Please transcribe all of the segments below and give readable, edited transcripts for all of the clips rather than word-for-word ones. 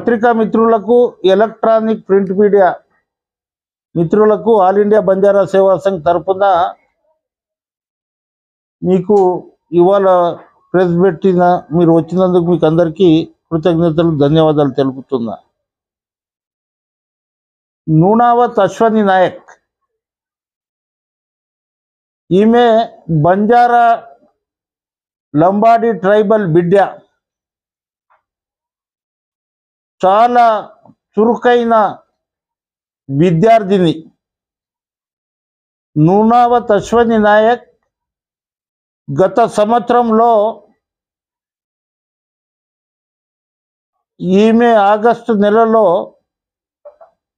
పత్రికా మిత్రులకు, electronic print media మిత్రులకు ఆల్ ఇండియా బంజారా సేవా సంఘ్ తరపున మీకు ఇవాళ ప్రెస్ పెట్టిన మీరు వచ్చినందుకు మీకు అందరికీ కృతజ్ఞతలు, ధన్యవాదాలు తెలుపుతున్నా. నూనావత్ అశ్వని నాయక్, ఈమె బంజారా లంబాడి ట్రైబల్ బిడ్డ. చాలా చురుకైన విద్యార్థిని. నూనావత్ అశ్వని నాయక్ గత సంవత్సరంలో ఈమె ఆగస్టు నెలలో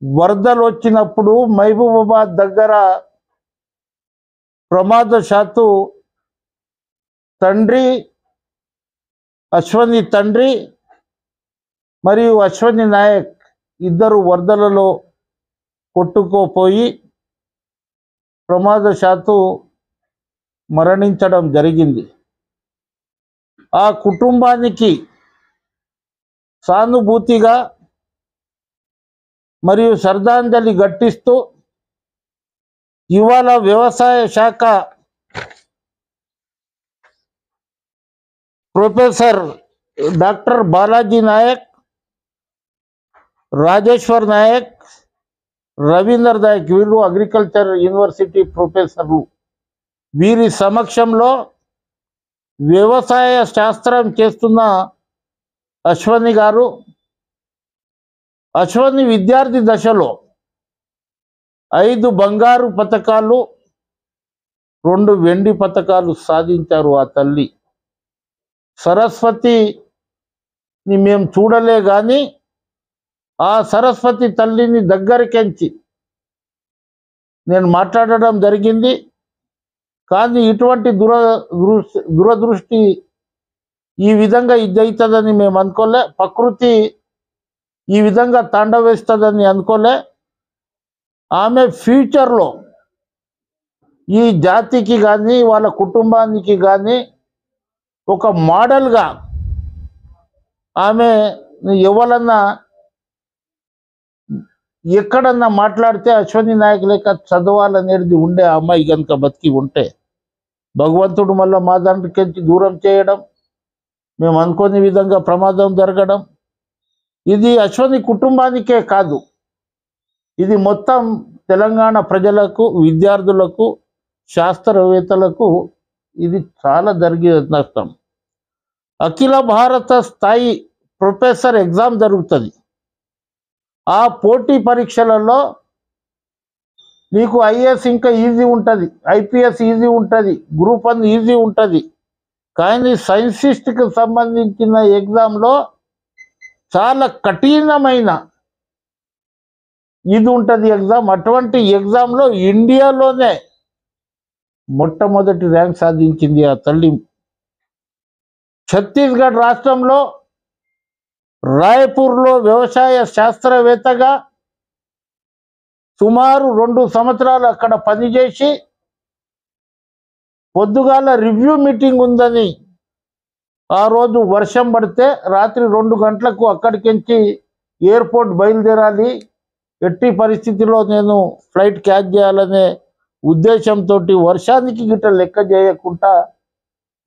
వరదలు వచ్చినప్పుడు మహబూబాబాద్ దగ్గర ప్రమాదశాత్తు అశ్వని తండ్రి మరియు అశ్వని నాయక్ ఇద్దరు వరదలలో కొట్టుకుపోయి ప్రమాదశాత్తు మరణించడం జరిగింది. ఆ కుటుంబానికి సానుభూతిగా మరియు శ్రద్ధాంజలి ఘటిస్తూ ఇవాళ వ్యవసాయ శాఖ ప్రొఫెసర్ డాక్టర్ బాలాజీ నాయక్, రాజేశ్వర్ నాయక్, రవీందర్ నాయక్, వీళ్ళు అగ్రికల్చర్ యూనివర్సిటీ ప్రొఫెసర్లు, వీరి సమక్షంలో వ్యవసాయ శాస్త్రం చేస్తున్న అశ్వని గారు, అశ్వని విద్యార్థి దశలో 5 బంగారు పతకాలు, 2 వెండి పతకాలు సాధించారు. ఆ తల్లి సరస్వతిని మేము చూడలే కానీ ఆ సరస్వతి తల్లిని దగ్గరికెంచి నేను మాట్లాడడం జరిగింది. కానీ ఇటువంటి దురదృష్టి ఈ విధంగా ఇదవుతుందని మేము అనుకోలే. ప్రకృతి ఈ విధంగా తాండవేస్తుందని అనుకోలే. ఆమె ఫ్యూచర్లో ఈ జాతికి కానీ వాళ్ళ కుటుంబానికి కానీ ఒక మోడల్గా ఆమె ఎవరన్నా ఎక్కడన్నా మాట్లాడితే అశ్వని నాయక్ లేక చదవాలనేది ఉండే అమ్మాయి కనుక బతికి ఉంటే భగవంతుడు మళ్ళీ మా దాంట్లోకి దూరం చేయడం, మేము అనుకోని విధంగా ప్రమాదం జరగడం, ఇది అశ్వని కుటుంబానికే కాదు, ఇది మొత్తం తెలంగాణ ప్రజలకు, విద్యార్థులకు, శాస్త్రవేత్తలకు ఇది చాలా జరిగే నష్టం. అఖిల భారత స్థాయి ప్రొఫెసర్ ఎగ్జామ్ జరుగుతుంది. ఆ పోటీ పరీక్షలలో నీకు ఐఏఎస్ ఇంకా ఈజీ ఉంటుంది, ఐపీఎస్ ఈజీ ఉంటుంది, గ్రూప్ 1 ఈజీ ఉంటుంది. కానీ సైన్సిస్ట్కి సంబంధించిన ఎగ్జామ్లో చాలా కఠినమైన ఇది ఉంటుంది ఎగ్జామ్. అటువంటి ఎగ్జామ్లో ఇండియాలోనే మొట్టమొదటి ర్యాంక్ సాధించింది ఆ తల్లి. ఛత్తీస్గఢ్ రాష్ట్రంలో రాయ్పూర్లో వ్యవసాయ శాస్త్రవేత్తగా సుమారు 2 సంవత్సరాలు అక్కడ పనిచేసి పొద్దుగాల రివ్యూ మీటింగ్ ఉందని ఆ రోజు వర్షం పడితే రాత్రి 2 గంటలకు అక్కడికించి ఎయిర్పోర్ట్ బయలుదేరాలి, ఎట్టి పరిస్థితిలో నేను ఫ్లైట్ క్యాచ్ చేయాలనే ఉద్దేశంతో వర్షానికి గిట్ట లెక్క చేయకుండా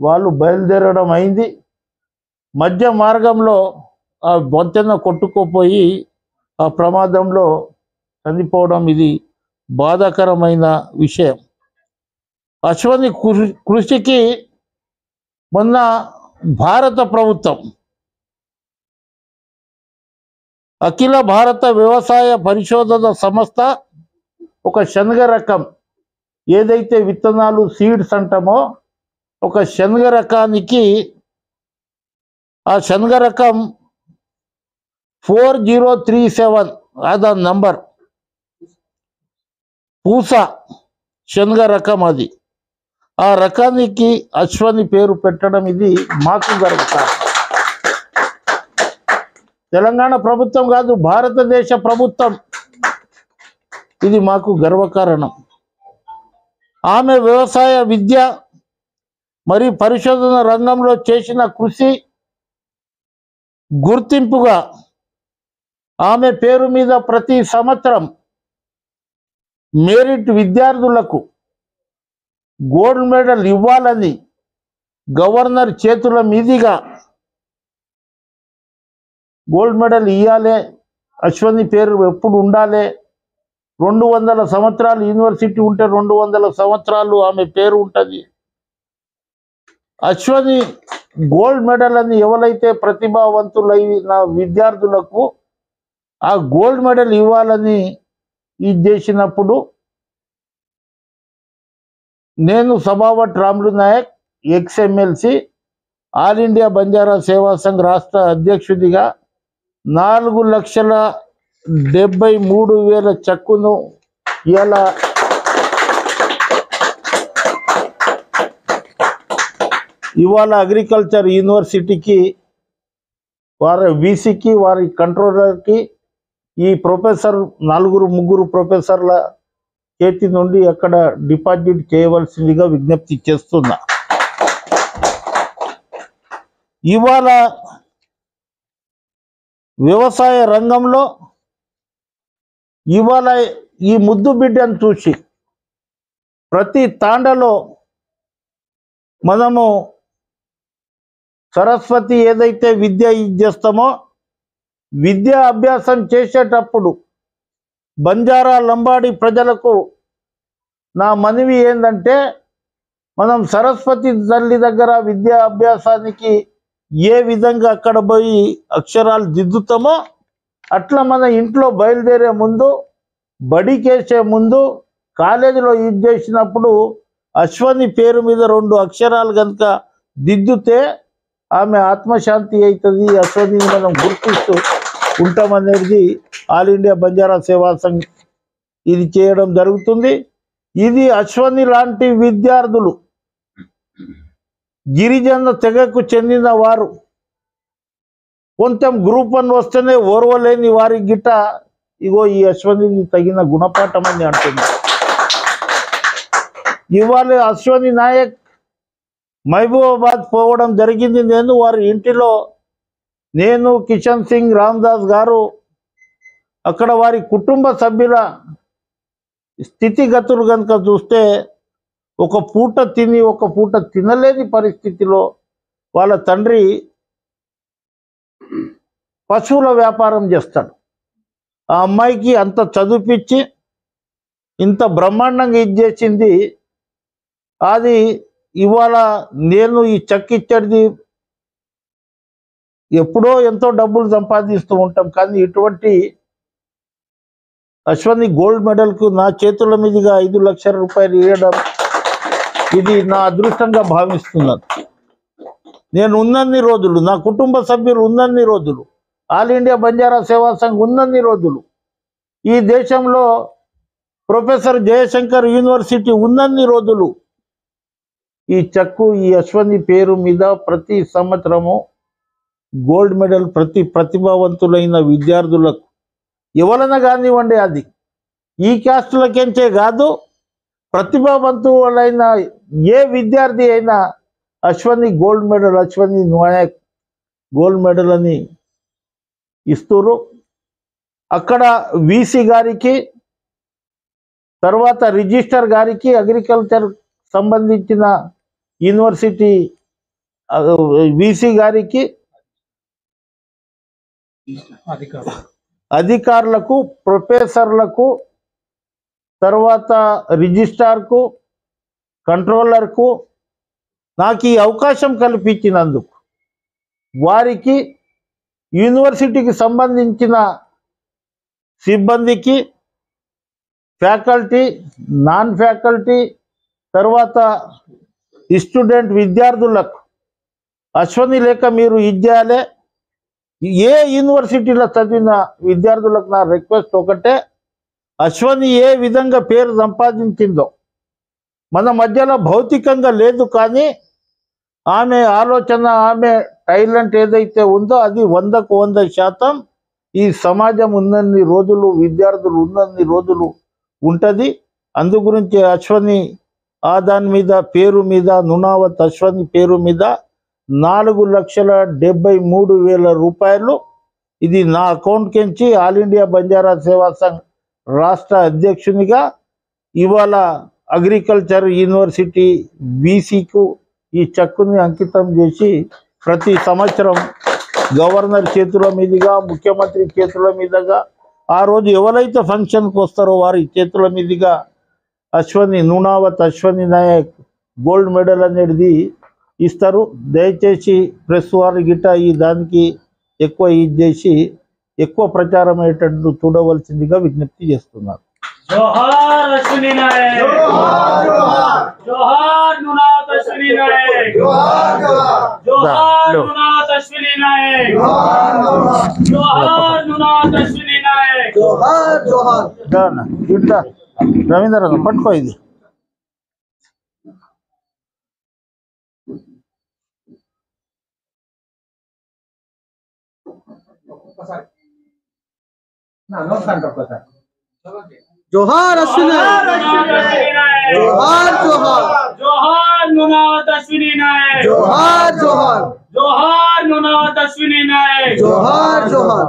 వాళ్ళు బయలుదేరడం అయింది. మధ్య మార్గంలో ఆ బొంతెన కొట్టుకుపోయి ఆ ప్రమాదంలో చనిపోవడం ఇది బాధాకరమైన విషయం. అశ్వని కృషికి మొన్న భారత ప్రభుత్వం అఖిల భారత వ్యవసాయ పరిశోధన సంస్థ ఒక శనగ రకం ఏదైతే విత్తనాలు సీడ్స్ అంటామో ఒక శనగ రకానికి ఆ శనగ రకం 4037 ఆధార్ నంబర్ పూసా శనగ రకం అది. ఆ రకానికి అశ్వని పేరు పెట్టడం ఇది మాకు గర్వకారణం. తెలంగాణ ప్రభుత్వం కాదు, భారతదేశ ప్రభుత్వం ఇది మాకు గర్వకారణం. ఆమె వ్యవసాయ విద్య మరియు పరిశోధన రంగంలో చేసిన కృషి గుర్తింపుగా ఆమె పేరు మీద ప్రతి సంవత్సరం మెరిట్ విద్యార్థులకు గోల్డ్ మెడల్ ఇవ్వాలని గవర్నర్ చేతుల మీదుగా గోల్డ్ మెడల్ ఇవ్వాలి, అశ్వని పేరు ఎప్పుడు ఉండాలి, 200 సంవత్సరాలు యూనివర్సిటీ ఉంటే 200 సంవత్సరాలు ఆమె పేరు ఉంటుంది. అశ్వని గోల్డ్ మెడల్ అని ఎవరైతే ప్రతిభావంతులైన విద్యార్థులకు ఆ గోల్డ్ మెడల్ ఇవ్వాలని ఇది చేసినప్పుడు నేను Sabhavath Ramulu Naik ex MLC all India Banjara Seva Sangh రాష్ట్ర అధ్యక్షుడిగా 4,73,000 చెక్కును ఇవాళ అగ్రికల్చర్ యూనివర్సిటీకి వారి వీసీకి వారి కంట్రోలర్కి ఈ ప్రొఫెసర్ 4-3 ప్రొఫెసర్ల చేతి నుండి అక్కడ డిపాజిట్ చేయవలసిందిగా విజ్ఞప్తి చేస్తున్నా. ఇవాళ వ్యవసాయ రంగంలో ఇవాళ ఈ ముద్దు బిడ్డను చూసి ప్రతి తాండలో మనము సరస్వతి ఏదైతే విద్య చేస్తామో విద్యా అభ్యాసం చేసేటప్పుడు బంజారా లంబాడి ప్రజలకు నా మనవి ఏంటంటే మనం సరస్వతి తల్లి దగ్గర విద్యా అభ్యాసానికి ఏ విధంగా అక్కడ పోయి అక్షరాలు దిద్దుతామో అట్లా మన ఇంట్లో బయలుదేరే ముందు బడికేసే ముందు కాలేజీలో ఇది చేసినప్పుడు అశ్వని పేరు మీద 2 అక్షరాలు కనుక దిద్దుతే ఆమె ఆత్మశాంతి అవుతుంది. అశ్వని మనం గుర్తిస్తూ ఉంటామనేది ఆల్ ఇండియా బంజారా సేవా సంఘ్ ఇది చేయడం జరుగుతుంది. ఇది అశ్వని లాంటి విద్యార్థులు గిరిజన తెగకు చెందిన వారు కొంచెం గ్రూప్ 1 వస్తేనే ఓర్వలేని వారి గిట్ట ఇగో ఈ అశ్వని తగిన గుణపాఠం అని అంటుంది. ఇవాళ అశ్వని నాయక్ మహబూబాబాద్ పోవడం జరిగింది. నేను వారి ఇంటిలో నేను కిషన్ సింగ్ రామ్దాస్ గారు అక్కడ వారి కుటుంబ సభ్యుల స్థితిగతులు కనుక చూస్తే ఒక పూట తిని ఒక పూట తినలేని పరిస్థితిలో వాళ్ళ తండ్రి పశువుల వ్యాపారం చేస్తాడు. ఆ అమ్మాయికి అంత చదివిపించి ఇంత బ్రహ్మాండంగా ఇది చేసింది. అది ఇవాళ నేను ఈ చెక్ ఇచ్చేది ఎప్పుడో ఎంతో డబ్బులు సంపాదిస్తూ ఉంటాం, కానీ ఇటువంటి అశ్వని గోల్డ్ మెడల్కు నా చేతుల మీదుగా 5 లక్షల రూపాయలు ఇవ్వడం ఇది నా అదృష్టంగా భావిస్తున్నాను. నేను ఉన్నన్ని రోజులు, నా కుటుంబ సభ్యులు ఉన్నన్ని రోజులు, ఆల్ ఇండియా బంజారా సేవా సంఘ్ ఉన్నన్ని రోజులు, ఈ దేశంలో ప్రొఫెసర్ జయశంకర్ యూనివర్సిటీ ఉన్నన్ని రోజులు ఈ చెక్కు ఈ అశ్వని పేరు మీద ప్రతి సంవత్సరము గోల్డ్ మెడల్ ప్రతి ప్రతిభావంతులైన విద్యార్థులకు ఎవరైనా కానివ్వండి, అది ఈ క్యాస్టులకెంచే కాదు, ప్రతిభావంతులైన ఏ విద్యార్థి అయినా Ashwini gold medal, Ashwini Naik gold medal అని ఇస్తారు. అక్కడ వీసీ గారికి, తర్వాత రిజిస్టర్ గారికి, అగ్రికల్చర్ సంబంధించిన యూనివర్సిటీ వీసీ గారికి, అధికారులకు, ప్రొఫెసర్లకు, తర్వాత రిజిస్ట్రార్కు, కంట్రోలర్కు నాకు ఈ అవకాశం కల్పించినందుకు వారికి, యూనివర్సిటీకి సంబంధించిన సిబ్బందికి, ఫ్యాకల్టీ, నాన్ ఫ్యాకల్టీ, తర్వాత స్టూడెంట్ విద్యార్థులకు అశ్వని లేక మీరు ఇది చేయాలి. ఏ యూనివర్సిటీలో చదివిన విద్యార్థులకు నా రిక్వెస్ట్ ఒకటే, అశ్వని ఏ విధంగా పేరు సంపాదించిందో మన మధ్యలో భౌతికంగా లేదు, కానీ ఆమె ఆలోచన, ఆమె టాలెంట్ ఏదైతే ఉందో అది 100% ఈ సమాజం ఉన్నన్ని రోజులు, విద్యార్థులు ఉన్నన్ని రోజులు ఉంటుంది. అందు గురించి అశ్వని దాని మీద పేరు మీద, నునావత్ అశ్వని పేరు మీద 4,73,000 రూపాయలు ఇది నా account కించి all India Banjara Seva Sangh రాష్ట్ర అధ్యక్షునిగా ఇవాళ అగ్రికల్చర్ యూనివర్సిటీ బీసీకు ఈ చెక్కుని అంకితం చేసి ప్రతి సంవత్సరం గవర్నర్ చేతుల మీదుగా ముఖ్యమంత్రి చేతుల మీదుగా ఆ రోజు ఎవరైతే ఫంక్షన్కి వస్తారో వారి చేతుల మీదుగా నూనావత్ అశ్వని నాయక్ గోల్డ్ మెడల్ అనేది ఇస్తారు. దయచేసి ప్రెస్ వారి గిట్ట ఈ దానికి ఎక్కువ ఇది చేసి ఎక్కువ ప్రచారం అయ్యేటట్టు చూడవలసిందిగా విజ్ఞప్తి చేస్తున్నారు. जोहार अश्विनी नायक, जोहार नुनावत अश्विनी नायक, जोहार नुनावत अश्विनी नायक, जोहार नुनावत अश्विनी नायक, जोहार जोहार ఇట్లా రవీంద్ర పట్టుకో ఇది. जोहार अश्विनी जोहार जोहार जोहार नुनावत अश्विनी नायक, जोहार जोहार जोहार नुनावत अश्विनी नायक, जोहार जोहार